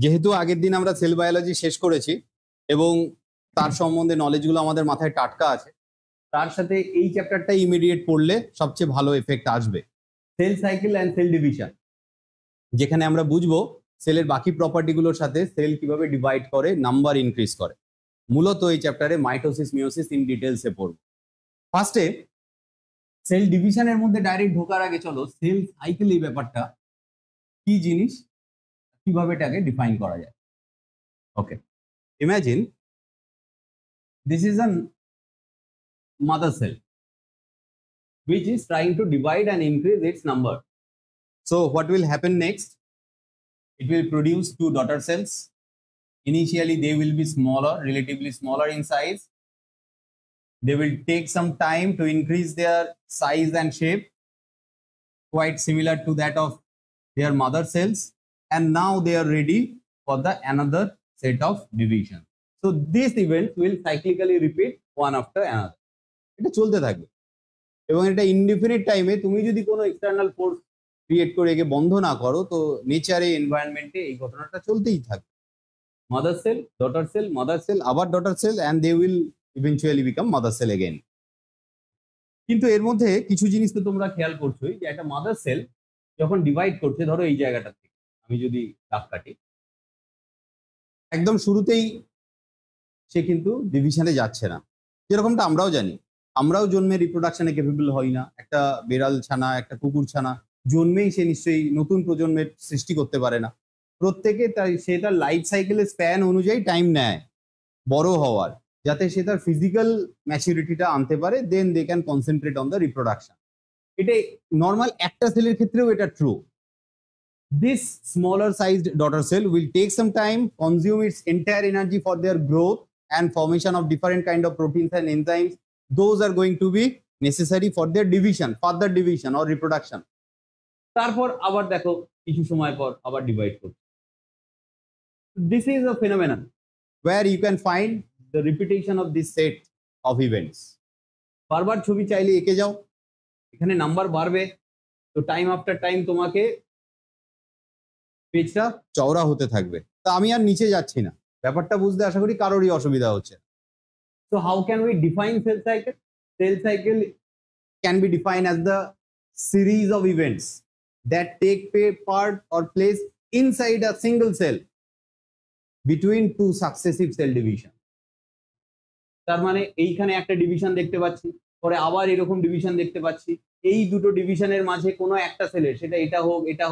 যেহেতু আগের দিন আমরা সেল বায়োলজি শেষ করেছি এবং তার সম্বন্ধে নলেজগুলো আমাদের মাথায় টাটকা আছে, তার সাথে এই চ্যাপ্টারটা ইমিডিয়েট পড়লে সবচেয়ে ভালো এফেক্ট আসবে। Cell cycle and cell division, যেখানে আমরা বুঝবো সেলের বাকি প্রপার্টিগুলোর সাথে সেল কিভাবে ডিভাইড করে, নাম্বার ইনক্রিজ করে। মূলত এই চ্যাপ্টারে মাইটোসিস মিওসিস ইন ডিটেলসে পড়ব। ফার্স্টে সেল ডিভিশনের মধ্যে ডাইরেক্ট ঢোকার আগে চলো সেল সাইকেল এই ব্যাপারটা কি জিনিস, কিভাবে এটাকে ডিফাইন করা যায়। ওকে, imagine this is a mother cell which is trying to divide and increase its number. So what will happen next? It will produce two daughter cells. Initially they will be smaller, relatively smaller in size. They will take some time to increase their size and shape, quite similar to that of their mother cells, and now they are ready for the another set of division. So this event will cyclically repeat one after another. এটা চলতে থাকবে এবং এটা indefinite টাইমে তুমি যদি কোনো external force create করে একে বন্ধ না করো তো নেচারে এনভায়রনমেন্টে এই ঘটনাটা চলতেই থাকবে। Mother cell, daughter cell, mother cell, আবার daughter cell, and they will eventually become mother cell again. কিন্তু এর মধ্যে কিছু জিনিস তো তোমরা খেয়াল করছোই যে একটা মাদার সেল যখন ডিভাইড করছে, ধরো এই জায়গাটা থেকে আমি যদি দাগ কাটি, একদম শুরুতেই সে কিন্তু ডিভিশনে যাচ্ছে না। যেরকমটা আমরাও জানি, আমরাও জন্মে রিপ্রোডাকশনে ক্যাপেবল হই না। একটা বেড়াল ছানা, একটা কুকুর ছানা জন্মেই সে নিশ্চয়ই নতুন প্রজন্মের সৃষ্টি করতে পারে না। প্রত্যেকে সে তার লাইফ সাইকেলের স্প্যান অনুযায়ী টাইম নেয় বড় হওয়ার, যাতে সে তার ফিজিক্যাল ম্যাচুরিটিটা আনতে পারে, then they can concentrate on the reproduction. এটা নর্মাল একটা সেলের ক্ষেত্রেও এটা true. This smaller sized daughter cell will take some time, consume its entire energy for their growth and formation of different kind of proteins and enzymes. Those are going to be necessary for their division, further division or reproduction. তারপর আবার দেখো কিছু সময় পর আবার divide করছে। This is a phenomenon where you can find the repetition of this set of events. বারবার ছবি চাইলে এঁকে যাও, এখানে নাম্বার বাড়বে, তো টাইম আফটার টাইম তোমাকে পেজটা চওড়া হতে থাকবে। তা আমি আর নিচে যাচ্ছি না, ব্যাপারটা বুঝতে আশা করি কারোরই অসুবিধা হচ্ছে। So how can we define cell cycle? Cell cycle can be defined as the series of events that take part or place inside a single cell between two successive cell division. তার মানে এইখানে একটা division দেখতে পাচ্ছি, পরে আবার এরকম division দেখতে পাচ্ছি। এই দুটো ডিভিশনের মাঝে কোনো একটা সেলের, সেটা এটা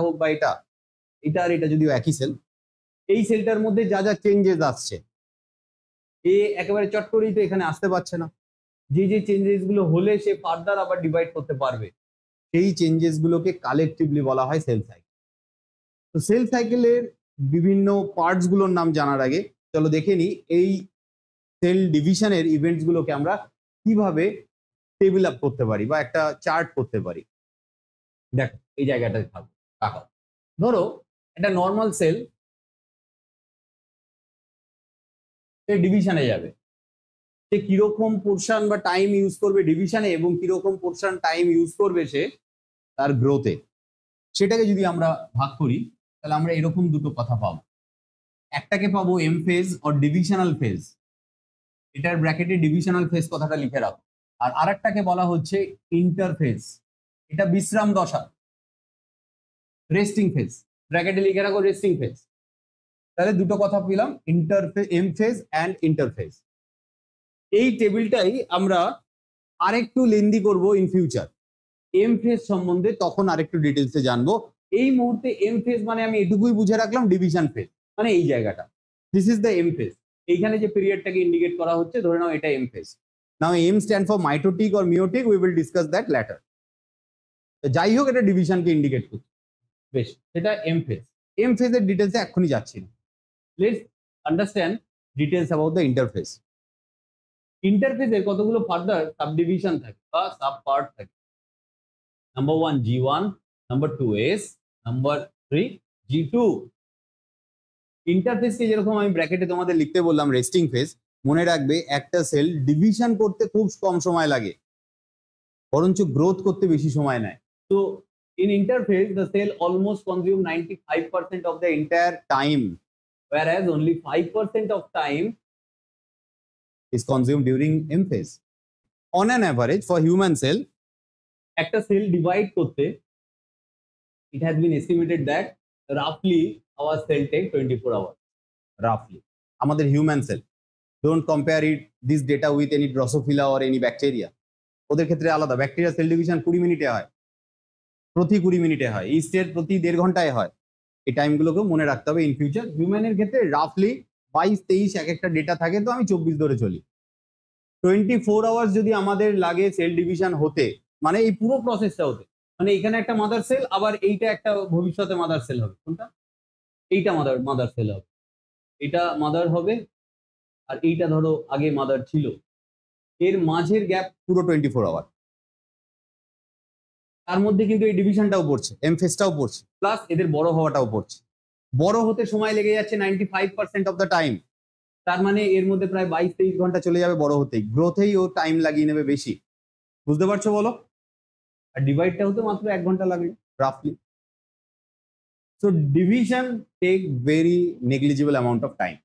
হোক বা এটা আর এটা যদিও একই সেল, এই সেলটার মধ্যে যা যা চেঞ্জেস আসছে, এ একেবারে চট করেই তো এখানে আসতে পারছে না। যে চেঞ্জেস গুলো হলে সে ফার্দার আবার ডিভাইড করতে পারবে, সেই চেঞ্জেস গুলোকে কালেকটিভলি বলা হয় সেল সাইকেল। তো সেল সাইকেলের বিভিন্ন পার্টস গুলোর নাম জানার আগে চলো দেখে নিই এই সেল ডিভিশনের ইভেন্টস গুলোকে আমরা কিভাবে টেবিল আপ করতে পারি বা একটা চার্ট করতে পারি। দেখো এই জায়গাটা থাকবে, তাকাও, ধরো একটা নর্মাল সেল ডিভিশনে যাবে, সে কিরকম পোর্শন বা টাইম ইউজ করবে ডিভিশনে এবং কিরকম পোর্শন টাইম ইউজ করবে সে তার গ্রোথে, সেটাকে যদি আমরা ভাগ করি তাহলে আমরা এরকম দুটো কথা পাবো। একটাকে পাবো M phase or divisional phase, এটার ব্র্যাকেটে ডিভিশনাল ফেজ কথাটা লিখে রাখো। আর আরেকটাকে বলা হচ্ছে ইন্টারফেজ, এটা বিশ্রাম দশা, রেস্টিং ফেজ, ব্র্যাকেটে লিখে রাখো রেস্টিং ফেজ। তাহলে দুটো কথা পেলাম, interphase, M phase and interphase. এই টেবিলটাই আমরা আরেকটু লেন্দি করব ইন ফিউচার। এম ফেজ সম্বন্ধে তখন আরেকটু ডিটেলসে জানবো। এই মুহূর্তে এম ফেজ মানে আমি এটুকুই বুঝে রাখলাম, ডিভিশন ফেজ মানে এই জায়গাটা, this is the M phase. এইখানে যে পিরিয়ডটাকে ইন্ডিকেট করা হচ্ছে ধরে নাও এটা M phase. Now M stand for mitotic or meiotic, we will discuss that later. যাই হোক এটা ডিভিশনকে ইন্ডিকেট করছে, বেশ, এটা এম ফেজ। এম ফেজের ডিটেলসে এক্ষুনি যাচ্ছি না, let's understand details about the interphase. ইন্টারফেজের কতগুলো ফার্দার সাব ডিভিশন থাকে বা সাব পার্ট থাকে। Number 1 G1, number 2 S, number 3 G2। ইন্টারফেজকে যেরকম আমি ব্র্যাকেটে তোমাদের লিখতে বললাম রেস্টিং ফেজ, মনে রাখবে একটা সেল ডিভিশন করতে খুব কম সময় লাগে, বরঞ্চ গ্রোথ করতে বেশি সময় নেয়। তো in interphase the cell almost consume 95% of the entire time whereas only 5% of time is consumed during M phase. On an average, for human cell, একটা cell divide করতে, it has been estimated that roughly our cell take 24 hours. Roughly. আমাদের human cell. Don't compare this data with any Drosophila or any bacteria. ওদের ক্ষেত্রে আলাদা। Bacteria cell division 20 মিনিটে হয়, প্রতি 20 মিনিটে হয়, ইস্টের প্রতি 1.5 ঘন্টায় হয়। এই টাইমগুলোকেও মনে রাখতে হবে ইন ফিউচার। হিউম্যানের ক্ষেত্রে রাফলি 22-23 এক একটা ডেটা থাকে, তো আমি 24 ধরে চলি। 24 আওয়ার্স যদি আমাদের লাগে সেল ডিভিশন হতে, মানে এই পুরো প্রসেসটা হতে, মানে এখানে একটা মাদার সেল, আবার এইটা একটা ভবিষ্যতে মাদার সেল হবে। কোনটা? এইটা মাদার সেল হবে, এটা মাদার হবে, আর এইটা ধরো আগে মাদার ছিল, এর মাঝের গ্যাপ পুরো 24 আওয়ার। তার মধ্যে কিন্তু এই ডিভিশনটাও পড়ছে, এম ফেজটাও পড়ছে, প্লাস এদের বড় হওয়াটাও পড়ছে। বড় হতে সময় লেগে যাচ্ছে 95% অফ দ্য টাইম। তার মানে এর মধ্যে প্রায় 22-23 ঘন্টা চলে যাবে বড় হতেই। গ্রোথেই ও টাইম লাগিয়ে নেবে বেশি। বুঝতে পারছো বলো? আর ডিভাইডটা হতে মাত্র 1 ঘন্টা লাগবে রাফলি। So division take very negligible amount of time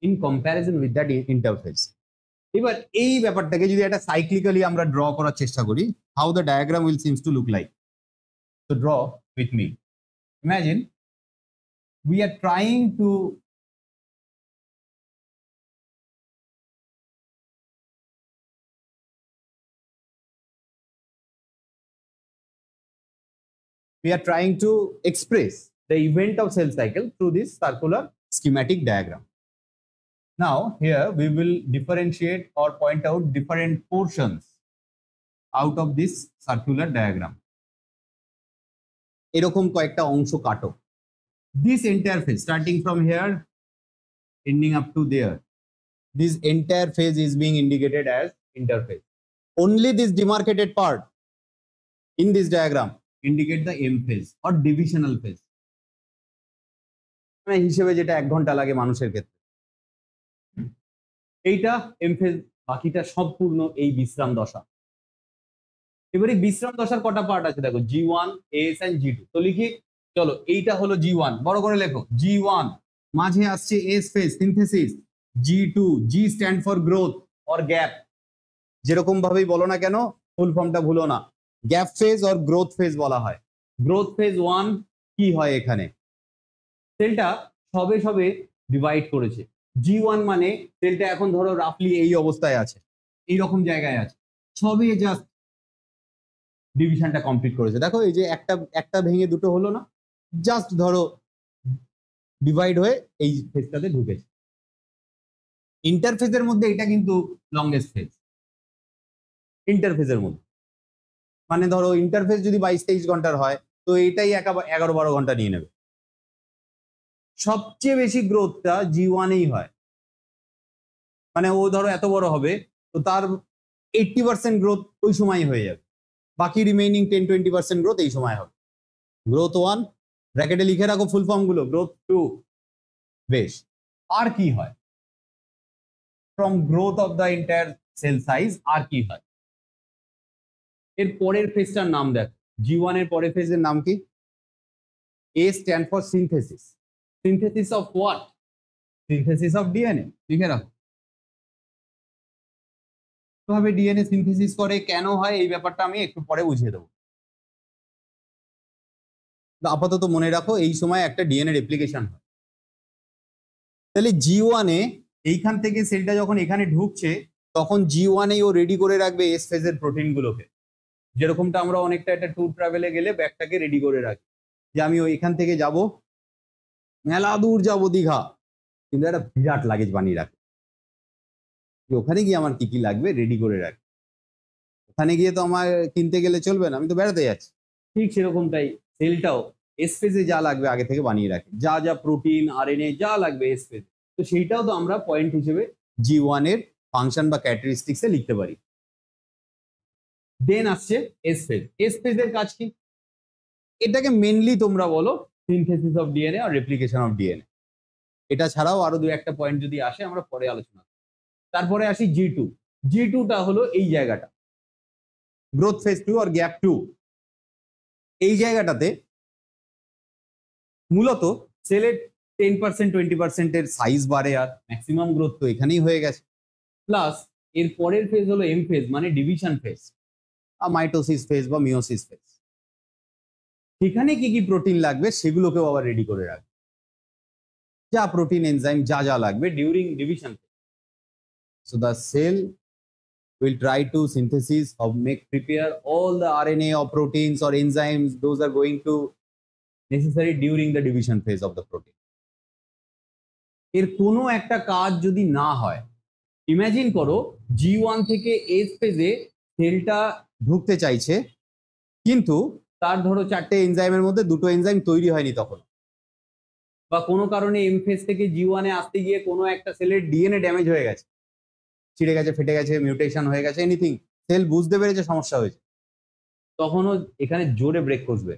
in comparison with that interphase. এবার এই ব্যাপারটাকে যদি একটা সাইক্লিক্যালি আমরা ড্র করার চেষ্টা করি, how the diagram will seems to look like. So draw with me. Imagine we are trying to express the event of cell cycle through this circular schematic diagram. Now here we will differentiate or point out different portions out of this circular diagram. এরকম কয়েকটা অংশ কাটো। This entire phase starting from here ending up to there, this entire phase is being indicated as interphase. Only this demarcated part in this diagram indicate the M phase or divisional phase. মানে হিসেবে যেটা 1 ঘন্টা লাগে মানুষের ক্ষেত্রে, এইটা M phase, বাকিটা সম্পূর্ণ এই বিশ্রাম দশা। এবারে বিশ্রাম দশার কটা পার্ট আছে দেখো, G1, S and G2। তো লিখি, চলো এইটা হলো G1, বড় করে লেখো G1, মাঝে আসছে S phase synthesis, G2, G stand for growth or gap, যেরকম ভাবেই বলো না কেন ফুল ফর্মটা ভুলো না, gap phase or growth phase বলা হয়। গ্রোথ ফেজ 1 কি হয়, এখানে সেলটা সবে সবে ডিভাইড করেছে। G1 মানে সেলটা এখন ধরো রাফলি এই অবস্থায় আছে, এই রকম জায়গায় আছে, সবে জাস্ট ডিভিশনটা কমপ্লিট করেছে। দেখো এই যে একটা ভেঙে দুটো হলো না, জাস্ট ধরো ডিভাইড হয়ে এই ফেজটাতে ঢুকেছে। ইন্টারফেজের মধ্যে এটা কিন্তু লংগেস্ট ফেজ ইন্টারফেজের মধ্যে, মানে ধরো ইন্টারফেজ যদি 22-23 ঘন্টার হয়, তো এটাই 11-12 ঘন্টা নিয়ে নেবে। সবচেয়ে বেশি গ্রোথটা G1-এই হয়, মানে ও ধরো এত বড় হবে, তো তার 80% গ্রোথ ওই সময়ই হয়ে যাবে, বাকি রিমেইনিং 10-20% গ্রোথ এই সময় হবে। গ্রোথ 1 ব্র্যাকেটে লিখে রাখো ফুল ফর্ম গুলো, গ্রোথ 2। বেশ, আর কি হয় from growth of the entire cell size, আর কি হয়? এর পরের ফেজটার নাম দেখো, G1 এর পরের ফেজের নাম কি? A stand for synthesis. Synthesis of what? Synthesis of DNA. লিখে রাখো কিভাবে ডিএনএ সিনথেসিস করে, কেন হয়, এই ব্যাপারটা আমি একটু পরে বুঝিয়ে দেবো। আপাতত মনে রাখো এই সময় একটা ডিএনএ রেপ্লিকেশন হয়। তাহলে G1-এ এইখান থেকে সেলটা যখন এখানে ঢুকছে, তখন G1-এই ও রেডি করে রাখবে এস ফেজের প্রোটিনগুলোকে, যেরকমটা আমরা অনেকটা একটা ট্যুর ট্রাভেলে গেলে ব্যাগটাকে রেডি করে রাখি, যে আমি এখান থেকে যাব, মেলা দূর যাব দীঘা, কিন্তু একটা বিরাট লাগেজ বানিয়ে রাখি, ওখানে গিয়ে আমার কি কি লাগবে রেডি করে রাখি। ওখানে গিয়ে তো আমার কিনতে গেলে চলবে না, আমি তো বেড়াতে যাচ্ছি। ঠিক সেরকমটাই সেলটাও এস ফেজে যা লাগবে আগে থেকে বানিয়ে রাখে, যা যা প্রোটিন আরএনএ যা লাগবে এস ফেজে, তো সেইটাও তো আমরা পয়েন্ট হিসেবে G1 এর ফাংশন বা ক্যারেক্টারিস্টিক্সে লিখতে পারি। দেন আসছে এস ফেজ। এস ফেজের কাজ কি? এটাকে মেনলি তোমরা বলো সিনথেসিস অফ ডিএনএ আর রেপ্লিকেশন অফ ডিএনএ। এটা ছাড়াও আরো 2-1টা পয়েন্ট যদি আসে আমরা পরে আলোচনা করব। তারপরে আসি G2। G2টা হলো এই জায়গাটা, গ্রোথ ফেজ 2 আর গ্যাপ 2। এই জায়গাটাতে মূলত সেলের 10% 20%-এর সাইজ বাড়ে, আর ম্যাক্সিমাম গ্রোথ তো এখানেই হয়ে গেছে। প্লাস এর পরের ফেজ হলো এম ফেজ, মানে ডিভিশন ফেজ, মাইটোসিস ফেজ বা মিওসিস ফেজ। সেখানে কি কি প্রোটিন লাগবে সেগুলোকেও আবার রেডি করে রাখবে, যা প্রোটিন এনজাইম যা যা লাগবে during division phase. So the cell will try to synthesis or prepare all the RNA or proteins or enzymes, those are going to necessary during the division phase of the protein. এর কোনো একটা কাজ যদি না হয়, imagine করো G1 থেকে S ফেজে সেলটা ঢুকতে চাইছে, কিন্তু তার ধরো 4টে এনজাইমের মধ্যে 2টো এনজাইম তৈরি হয়নি তখন, বা কোনো কারণে এম ফেজ থেকে G1 এ আসতে গিয়ে কোনো একটা সেলের ডিএনএ ড্যামেজ হয়ে গেছে, ছিঁড়ে গেছে, ফেটে গেছে, মিউটেশন হয়ে গেছে, এনিথিং, সেল বুঝতে পেরেছে সমস্যা হয়েছে, তখনও এখানে জোরে ব্রেক কষবে।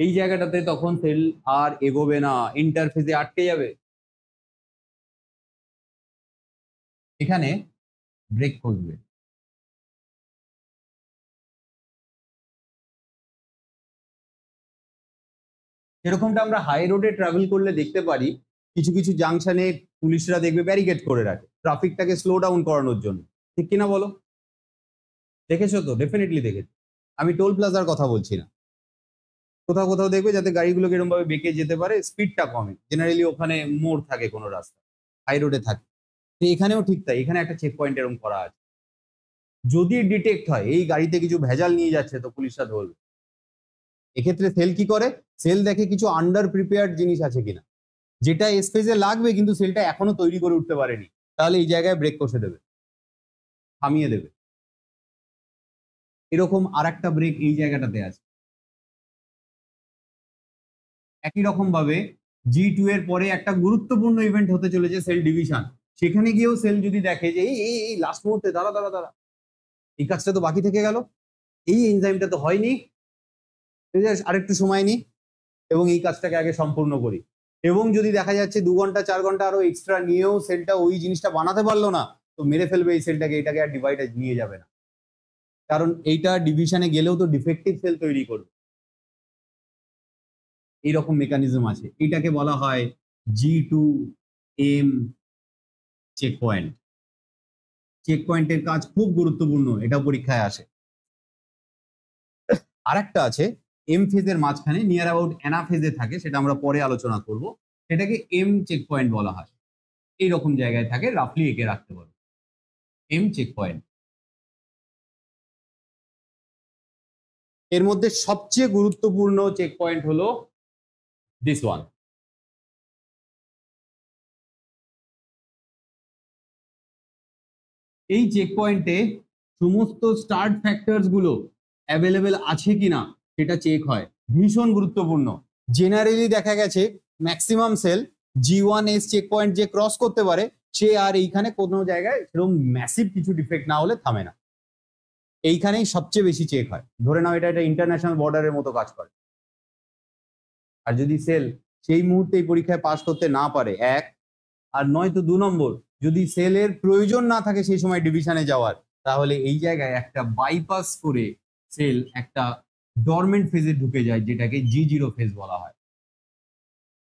এই জায়গাটাতে তখন সেল আর এগোবে না, ইন্টারফেজে আটকে যাবে, এখানে ব্রেক কষবে। যেরকমটা আমরা হাই রোডে ট্রাভেল করলে দেখতে পারি, কিছু কিছু জাংশনে পুলিশরা দেখবে ব্যারিকেড করে রাখে ট্রাফিকটাকে স্লো ডাউন করানোর জন্য, ঠিক কিনা বলো? দেখেছো তো? ডেফিনেটলি দেখেছো। আমি টোল প্লাজার কথা বলছি না, কোথাও কোথাও দেখবে যাতে গাড়িগুলোকে এরকম ভাবে বেঁকে যেতে পারে, স্পিডটা কমে, জেনারেলি ওখানে মোড় থাকে কোনো রাস্তা, হাই রোডে থাকে। এখানেও ঠিক তাই, এখানে একটা চেক পয়েন্ট এরকম করা আছে, যদি ডিটেক্ট হয় এই গাড়িতে কিছু ভেজাল নিয়ে যাচ্ছে তো পুলিশরা ধরবে। এক্ষেত্রে সেল কি করে? সেল দেখে কিছু আন্ডার প্রিপেয়ার্ড জিনিস আছে কিনা, যেটা স্পেসে লাগবে কিন্তু সেলটা এখনো তৈরি করে উঠতে পারেনি, তাহলে এই জায়গায় ব্রেক কষে দেবে, থামিয়ে দেবে। এরকম আর একটা ব্রেক এই জায়গাটাতে আছে। একই রকম ভাবে G2 এর পরে একটা গুরুত্বপূর্ণ ইভেন্ট হতে চলেছে সেল ডিভিশন, সেখানে গিয়েও সেল যদি দেখে যে এই লাস্ট মুহূর্তে দাঁড়া দাঁড়া দাঁড়া, এই কাজটা তো বাকি থেকে গেল, এই এনজাইমটা তো হয়নি, আরেকটু সময় নি এবং এই কাজটাকে আগে সম্পূর্ণ করি। এবং যদি দেখা যাচ্ছে 2 ঘন্টা 4 ঘন্টা আরো এক্সট্রা নিয়েও সেলটা ওই জিনিসটা বানাতে পারলো না, তো মেরে ফেলবে এই সেলটাকে, এটাকে আর ডিভাইডে নিয়ে যাবে না, কারণ এইটা ডিভিশনে গেলেও তো ডিফেক্টিভ সেল তৈরি করবে। এইরকম মেকানিজম আছে, এটাকে বলা হয় G2M চেক পয়েন্ট। চেক পয়েন্টের কাজ খুব গুরুত্বপূর্ণ, এটা পরীক্ষায় আসে। আর একটা আছে এম ফেজের মাঝখানে, নিয়ার অ্যাবাউট অ্যানাফেজে থাকে, সেটা আমরা পরে আলোচনা করব, সেটাকে এম চেক পয়েন্ট বলা হয়। এইরকম জায়গায় থাকে, রাফলি এঁকে রাখতে পারো, এম চেক পয়েন্ট। এর মধ্যে সবচেয়ে গুরুত্বপূর্ণ চেক পয়েন্ট হলো দিস ওয়ান। এই চেক পয়েন্টে সমস্ত স্টার্ট ফ্যাক্টরস গুলো অ্যাভেলেবেল আছে কিনা সেটা চেক হয়, ভীষণ গুরুত্বপূর্ণ। জেনারেলি দেখা গেছে maximum cell G1S checkpoint যে ক্রস করতে পারে, সে আর এইখানে কোনো জায়গায় সেরকম ম্যাসিভ কিছু ডিফেক্ট না হলে থামে না, এইখানেই সবচেয়ে বেশি চেক হয়। ধরে নাও এটা একটা ইন্টারন্যাশনাল বর্ডারের মতো কাজ করে। আর যদি সেল সেই মুহূর্তে এই পরীক্ষায় পাস করতে না পারে, এক, আর নয়তো 2 নম্বর, যদি সেলের প্রয়োজন না থাকে সেই সময় ডিভিশনে যাওয়ার, তাহলে এই জায়গায় একটা বাইপাস করে সেল একটা ডরমেন্ট ফেজে ঢুকে যায়, যেটাকে G0 ফেজ বলা হয়।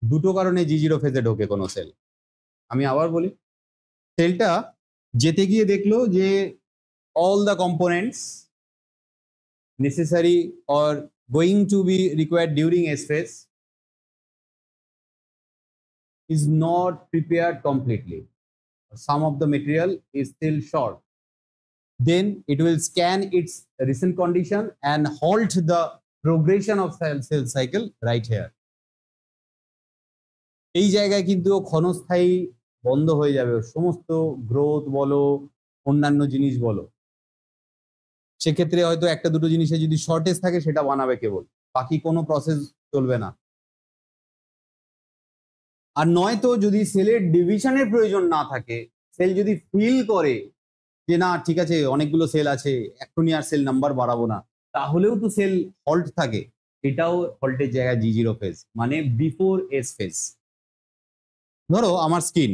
দুটো কারণে G0 ফেজে ঢোকে কোনো সেল। আমি আবার বলি, সেলটা যেতে গিয়ে দেখলো যে all the components necessary or going to be required during S phase is not prepared completely. Some of the material is still short. Then it will scan its recent condition and halt the progression of cell cycle right here. এই জায়গায় কিন্তু ক্ষণস্থায়ী বন্ধ হয়ে যাবে সমস্ত growth বলো, অন্যান্য জিনিস বলো। সেক্ষেত্রে হয়তো একটা দুটো জিনিসে যদি শর্টেজ থাকে সেটা বানাবে কেবল, বাকি কোনো প্রসেস চলবে না। আর নয়তো যদি সেলের ডিভিশনের প্রয়োজন না থাকে, সেল যদি ফিল করে যে না ঠিক আছে অনেকগুলো সেল আছে, এখনই আর সেল নাম্বার বাড়াবো না, তাহলেও তো সেল হল্ট থাকে, এটাও হল্টের জায়গায় G0 ফেজ, মানে বিফোর S ফেজ। ধরো আমার স্কিন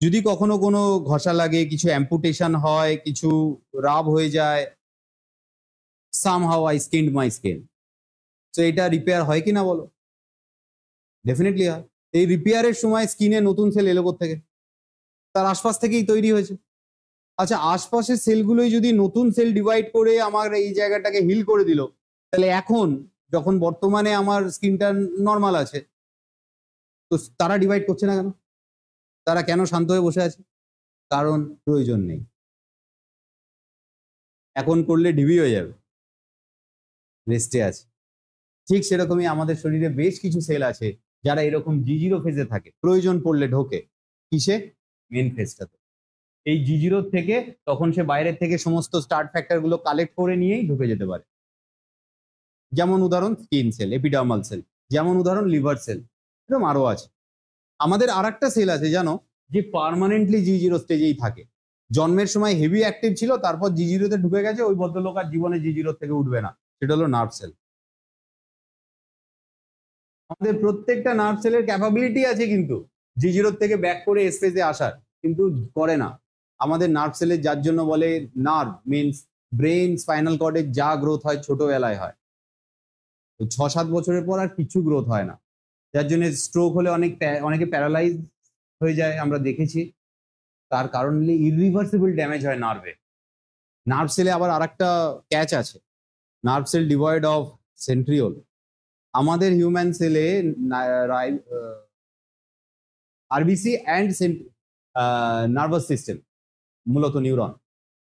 যদি কখনো কোনো ঘষা লাগে, কিছু অ্যাম্পুটেশন হয়, কিছু রাব হয়ে যায়, somehow I skinned my skin, তো এটা রিপেয়ার হয় কিনা বলো? ডেফিনেটলি হয়। এই রিপেয়ারের সময় স্কিনে নতুন সেল এলো থেকে, তার আশপাশ থেকেই তৈরি হয়েছে। আচ্ছা, আশপাশের সেলগুলোই যদি নতুন সেল ডিভাইড করে আমার এই জায়গাটাকে হিল করে দিল, তাহলে এখন যখন বর্তমানে আমার স্কিনটা নর্মাল আছে, তো তারা ডিভাইড করছে না কেন? তারা কেন শান্ত হয়ে বসে আছে? কারণ প্রয়োজন নেই। এখন করলে ঢিবি হয়ে যাবে, রেস্টে আছে। ঠিক সেরকমই আমাদের শরীরে বেশ কিছু সেল আছে যারা এরকম G0 ফেজে থাকে, প্রয়োজন পড়লে ঢোকে কিসে? মেন ফেজটাতে। এই G0 থেকে তখন সে বাইরের থেকে সমস্ত স্টার্ট ফ্যাক্টর গুলো কালেক্ট করে নিয়েই ঢুকে যেতে পারে। যেমন উদাহরণ স্কিন সেল, এপিডার্মাল সেল, যেমন উদাহরণ লিভার সেল, এরকম আরো আছে। আমাদের আর একটা সেল আছে জানো, যে পার্মানেন্টলি G0 স্টেজেই থাকে। জন্মের সময় হেভি অ্যাক্টিভ ছিল, তারপর G0 তে ঢুকে গেছে, ওই ভদ্রলোক আর জীবনে G0 থেকে উঠবে না। সেটা হলো নার্ভ সেল। আমাদের প্রত্যেকটা নার্ভ সেলের ক্যাপাবিলিটি আছে কিন্তু G0 থেকে ব্যাক করে এস ফেজে আসার, কিন্তু করে না। আমাদের নার্ভ সেলের, যার জন্য বলে নার্ভ মিনস ব্রেন, স্পাইনাল কর্ডের যা গ্রোথ হয় ছোটবেলায় হয়, 6-7 বছরের পর আর কিছু গ্রোথ হয় না। যার জন্য স্ট্রোক হলে অনেকে প্যারালাইজ হয়ে যায়, আমরা দেখেছি। তার কারণ হলে ইরিভার্সিবল ড্যামেজ হয় নার্ভে। নার্ভ সেলে আবার আরেকটা ক্যাচ আছে, nerve cell devoid of centriole. আমাদের হিউম্যান সেলে আরবিসি অ্যান্ড নার্ভাস সিস্টেম, মূলত নিউরন,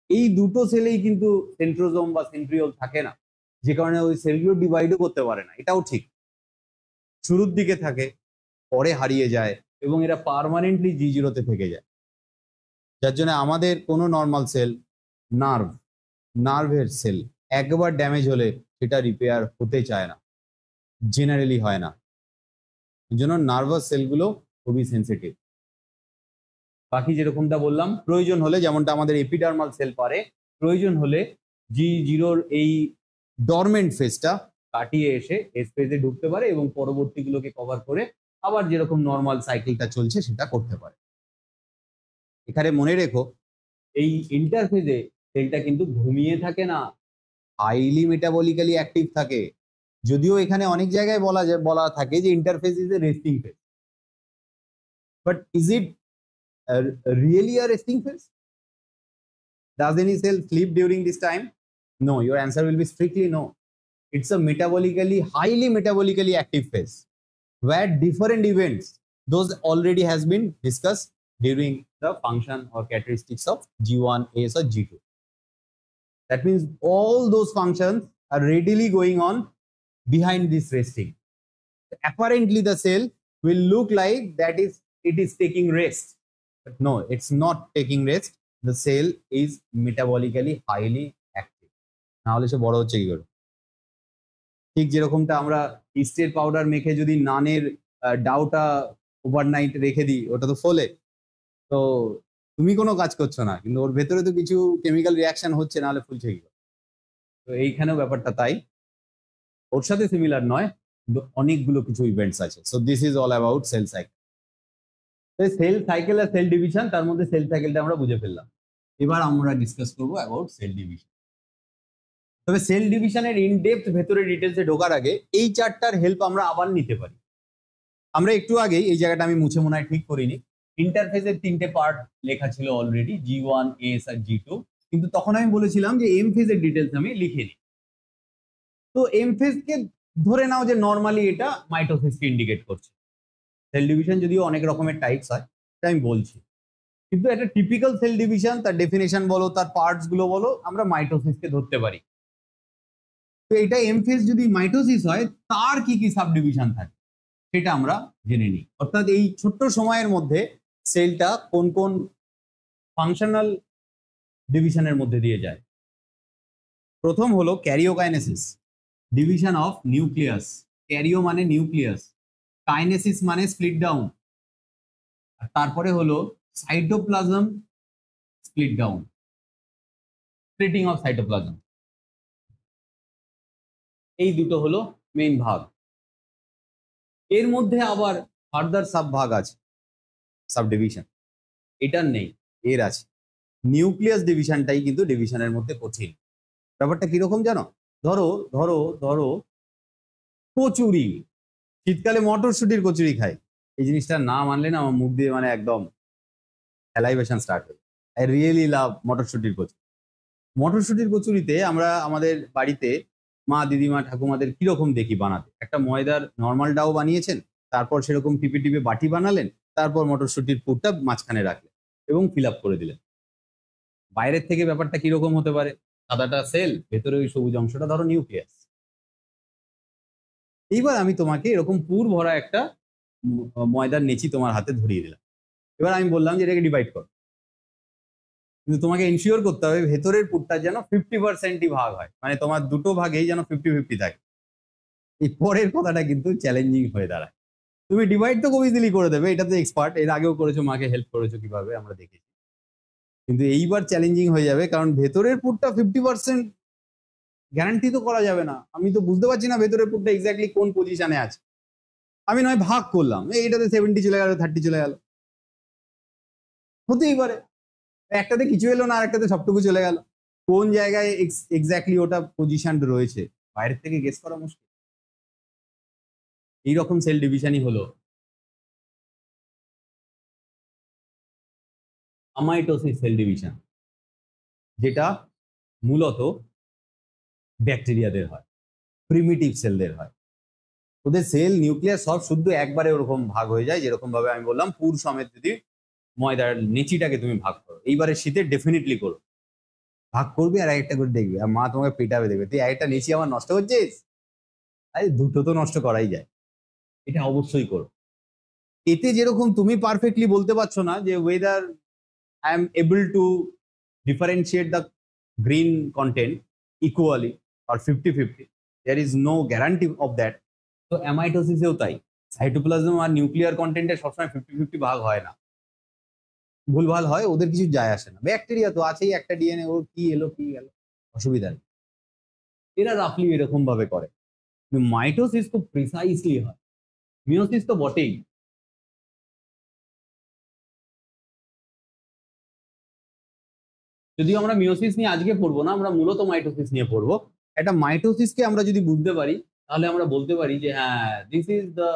এই দুটো সেলেই কিন্তু সেন্ট্রোজোম বা সেন্ট্রিওল থাকে না, যে কারণে ওই সেলগুলো ডিভাইডও করতে পারে না। এটাও ঠিক, শুরুর দিকে থাকে, পরে হারিয়ে যায়, এবং এরা পার্মানেন্টলি G0 তে থেকে যায়। যার জন্য আমাদের কোনো নর্মাল সেল, নার্ভের সেল একবার ড্যামেজ হলে সেটা রিপেয়ার হতে চায় না, জেনারেলি হয় না। এই জন্য নার্ভাস সেলগুলো খুবই সেন্সিটিভ। বাকি যেরকমটা বললাম, প্রয়োজন হলে, যেমনটা আমাদের এপিডার্মাল সেল পারে, প্রয়োজন হলে G0 এই ডরমেন্ট ফেজটা কাটিয়ে এসে এস ফেজে ঢুকতে পারে এবং পরবর্তীগুলোকে কভার করে আবার যেরকম নর্মাল সাইকেলটা চলছে সেটা করতে পারে। এখানে মনে রেখো, এই ইন্টারফেজে সেলটা কিন্তু ঘুমিয়ে থাকে না, হাইলি মেটাবলিক্যালি অ্যাক্টিভ থাকে। যদিও এখানে অনেক জায়গায় বলা থাকে যে interphase is a resting phase, but is it really a resting phase? Does any cell sleep during this time? No. Your answer will be strictly no. It's a highly metabolically active phase where different events, those already has been discussed during the function or characteristics of G1, AS or G2. That means all those functions are readily going on behind this resting. Apparently the cell will look like that it is taking rest. But no, it's not taking rest. The cell is metabolically highly active. না হলে সে বড় হচ্ছে কি করে? ঠিক যেরকমটা আমরা ইস্টের পাউডার মেখে যদি নানের ডাউটা ওভারনাইট রেখে দিই, ওটা তো ফলে, তো তুমি কোনো কাজ করছো না, কিন্তু ওর ভেতরে তো কিছু কেমিক্যাল রিয়াকশন হচ্ছে, না হলে ফুলছে কি করে? তো এইখানেও ব্যাপারটা তাই, ওর সাথে সিমিলার নয়, কিন্তু অনেকগুলো কিছু ইভেন্টস আছে। So this is all about cell cycle. Cell cycle আর সেল ডিভিশন, তার মধ্যে সেল সাইকেলটা আমরা বুঝে ফেললাম। এবার আমরা ডিসকাস করবো অ্যাবাউট সেল ডিভিশন। তবে সেল ডিভিশনের ইন ডেপথ ভেতরে ডিটেলসে ঢোকার আগে এই চারটার হেল্প আমরা আবার নিতে পারি। আমরা একটু আগেই এই জায়গাটা আমি মুছে মনে হয় ঠিক করিনি, ইন্টারফেসের 3টে পার্ট লেখা ছিল অলরেডি, G1, AS আর G2, কিন্তু তখন আমি বলেছিলাম যে এম ফেজের ডিটেলস আমি লিখিনি। তো এম ফেজকে ধরে নাও যে নর্মালি এটা মাইটোসিসকে ইন্ডিকেট করছে। সেল ডিভিশন যদিও অনেক রকমের টাইপস হয়, সেটা আমি বলছি, কিন্তু একটা টিপিক্যাল সেল ডিভিশন, তার ডেফিনেশন বলো, তার পার্টস গুলো বলো, আমরা মাইটোসিসকে ধরতে পারি। তো এটা এম ফেজ যদি মাইটোসিস হয়, তার কি কি সাব ডিভিশন থাকে সেটা আমরা জেনে নিই। অর্থাৎ এই ছোট্ট সময়ের মধ্যে সেলটা কোন কোন ফাংশনাল ডিভিশনের মধ্যে দিয়ে যায়। প্রথম হলো ক্যারিওকাইনেসিস, ডিভিশন অফ নিউক্লিয়াস। ক্যারিও মানে নিউক্লিয়াস, কাইনেসিস মানে স্প্লিট ডাউন, আর তারপরে হলো cytoplasm split down, splitting of cytoplasm. এই দুটো হলো মেইন ভাগ। এর মধ্যে আবার ফার্দার সাব ভাগ আছে, সাব ডিভিশন। এটার নেই, এর আছে। নিউক্লিয়াস ডিভিশনটাই কিন্তু ডিভিশনের মধ্যে কঠিন। ব্যাপারটা কিরকম জানো? ধরো ধরো ধরো কচুরি, শীতকালে মটরশুটির কচুরি খাই, এই জিনিসটা না মানলে না আমার মুখ দিয়ে মানে একদম স্যালাইভেশন স্টার্ট হয়ে যায়। আই রিয়েলি লাভ মটরশুটির কচুরি। মটরশুটির কচুরিতে আমরা আমাদের বাড়িতে মা, দিদিমা, ঠাকুমাদের কিরকম দেখি বানাতে, একটা ময়দার নর্মাল ডাও বানিয়েছেন, তারপর সেরকম টিপে টিপে বাটি বানালেন, তারপর মটরশুটির পুরটা মাঝখানে রাখলেন এবং ফিল আপ করে দিলেন। বাইরের থেকে ব্যাপারটা কিরকম হতে পারে, সাদাটা সেল, ভেতরে ওই সবুজ অংশটা ধরো নিউক্লিয়াস। এইবার আমি তোমাকে এরকম পুর ভরা একটা ময়দার নেচি তোমার হাতে ধরিয়ে দিলাম। এবার আমি বললাম যে এটাকে ডিভাইড করো, কিন্তু তোমাকে ইনশিওর করতে হবে ভেতরের পুরটা যেন 50%ই ভাগ হয়, মানে তোমার দুটো ভাগেই যেন 50-50 থাকে। এই পরের কথাটা কিন্তু চ্যালেঞ্জিং হয়ে দাঁড়ায়। তুমি ডিভাইড তো খুব ইজিলি করে দেবে, এটা তো এক্সপার্ট, এর আগেও করেছো, মাকে হেল্প করেছো কিভাবে আমরা দেখেছি। কিন্তু এইবার চ্যালেঞ্জিং হয়ে যাবে, কারণ ভেতরের পুরটা 50% গ্যারান্টি তো করা যাবে না। আমি তো বুঝতে পারছি না ভেতরের পুরটা এক্স্যাক্টলি কোন পজিশনে আছে। আমি নয় ভাগ করলাম, এইটাতে 70 চলে গেল, 30 চলে গেল, হতেই পারে। একটাতে কিছু এলো না, আর একটাতে সবটুকু চলে গেল। কোন জায়গায় এক্স্যাক্টলি ওটা পজিশন রয়েছে বাইরের থেকে গেস করা মুশকিল। এইরকম সেল ডিভিশনই হলো আমাইটোসিস সেল ডিভিশন, যেটা মূলত ব্যাকটেরিয়াদের হয়, প্রিমিটিভ সেলদের হয়। ওদের সেল নিউক্লিয়াস সব শুদ্ধ একবারে ওরকম ভাগ হয়ে যায়, যেরকম ভাবে আমি বললাম পুর সমেত যদি ময়দার নেচিটাকে তুমি ভাগ করো। এইবারে শীতে ডেফিনেটলি করো, ভাগ করবি আর একটা করে দেখবি, আর মা তোমাকে পেটাবে, দেখবে তুই একটা নেচি আমার নষ্ট করছিস। আরে দুটো তো নষ্ট করাই যায়, এটা অবশ্যই করো। এতে যেরকম তুমি পারফেক্টলি বলতে পারছো না যে whether I am able to differentiate the green content equally আর 50-50, there is no guarantee of that. তো অ্যামাইটোসিসেও তাই, সাইটোপ্লাজম আর নিউক্লিয়ার কন্টেন্টে সবসময় 50-50 ভাগ হয় না, ভুলভাল হয়, ওদের কিছু যায় আসে না। ব্যাকটেরিয়া তো আছেই, একটা ডিএনএ, ওর কি এলো কি গেল, অসুবিধা নেই। এরা রাফলি এরকম ভাবে করে। মাইটোসিস খুব প্রিসাইসলি হয়, মিওসিস তো বটেই। যদিও আমরা মিওসিস নিয়ে আজকে পড়বো না, আমরা মূলত মাইটোসিস নিয়ে পড়বো। একটা মাইটোসিসকে আমরা যদি বুঝতে পারি, তাহলে আমরা বলতে পারি যে হ্যাঁ, this is the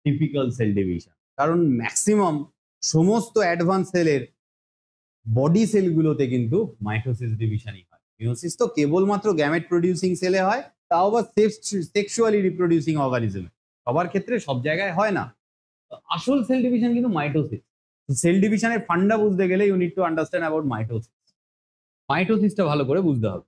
typical cell division. কারণ ম্যাক্সিমাম সমস্ত অ্যাডভান্স সেলের বডি সেলগুলোতে কিন্তু মাইটোসিস ডিভিশনই হয়। মিওসিস তো কেবলমাত্র গ্যামেট প্রডিউসিং সেলে হয়, তাও আবার সেক্সুয়ালি রিপ্রোডিউসিং অর্গানিজমে। সবার ক্ষেত্রে সব জায়গায় হয় না। আসল সেল ডিভিশন কিন্তু মাইটোসিস। সেল ডিভিশনের ফান্ডা বুঝতে গেলে you need to understand about mitosis. মাইটোসিসটা ভালো করে বুঝতে হবে।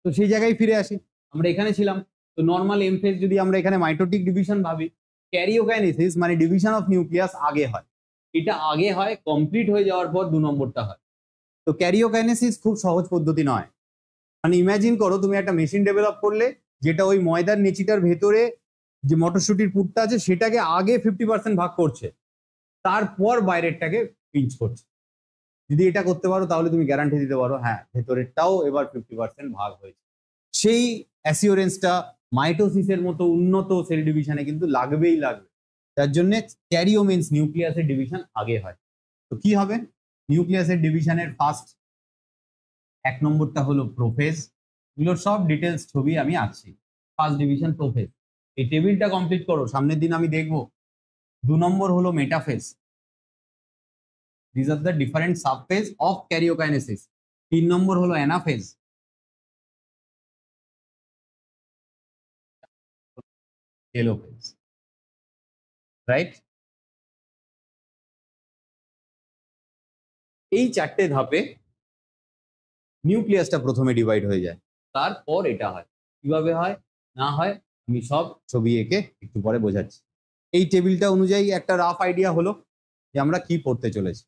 তো সেই জায়গায় ফিরে আসি, আমরা এখানে ছিলাম। তো নর্মাল এমফেজ যদি আমরা এখানে মাইটোটিক ডিভিশন ভাবি, ক্যারিওকাইনেসিস মানে ডিভিশন অফ নিউক্লিয়াস আগে হয়। এটা আগে হয়, কমপ্লিট হয়ে যাওয়ার পর 2 নম্বরটা হয়। তো ক্যারিওকাইনেসিস খুব সহজ পদ্ধতি নয়। মানে ইমাজিন করো তুমি একটা মেশিন ডেভেলপ করলে, যেটা ওই ময়দার নেচিটার ভেতরে যে মটরশুটির পুরটা আছে সেটাকে আগে 50% ভাগ করছে, তারপর বাইরেরটাকে পিঞ্চ করছে। যদি এটা করতে পারো তাহলে তুমি গ্যারান্টি দিতে পারো হ্যাঁ ভেতরেরটাও এবার 50% ভাগ হয়েছে। সেই অ্যাসিওরেন্সটা মাইটোসিসের মতো উন্নত সেল ডিভিশনে কিন্তু লাগবেই লাগবে। তার জন্য ক্যারিও মিন্স নিউক্লিয়াসের ডিভিশন আগে হয়। তো কি হবে, নিউক্লিয়াসের ডিভিশনের ফার্স্ট 1 নম্বরটা হলো প্রোফেজ। এগুলোর সব ডিটেলস ছবি আমি আঁকছি। ফার্স্ট ডিভিশন প্রোফেজ, এই টেবিলটা কমপ্লিট করো, সামনের দিন আমি দেখবো। 2 নম্বর হলো metaphase. These are the different subphase of karyokinesis. 3 নম্বর হলো অ্যানাফেজ। Telophase, right? এই 4টে ধাপে নিউক্লিয়াসটা প্রথমে ডিভাইড হয়ে যায়, তারপর এটা হয়। কিভাবে হয় না হয় আমি সব ছবি এঁকে একটু পরে বোঝাচ্ছি। এই টেবিলটা অনুযায়ী একটা রাফ আইডিয়া হলো যে আমরা কি পড়তে চলেছি।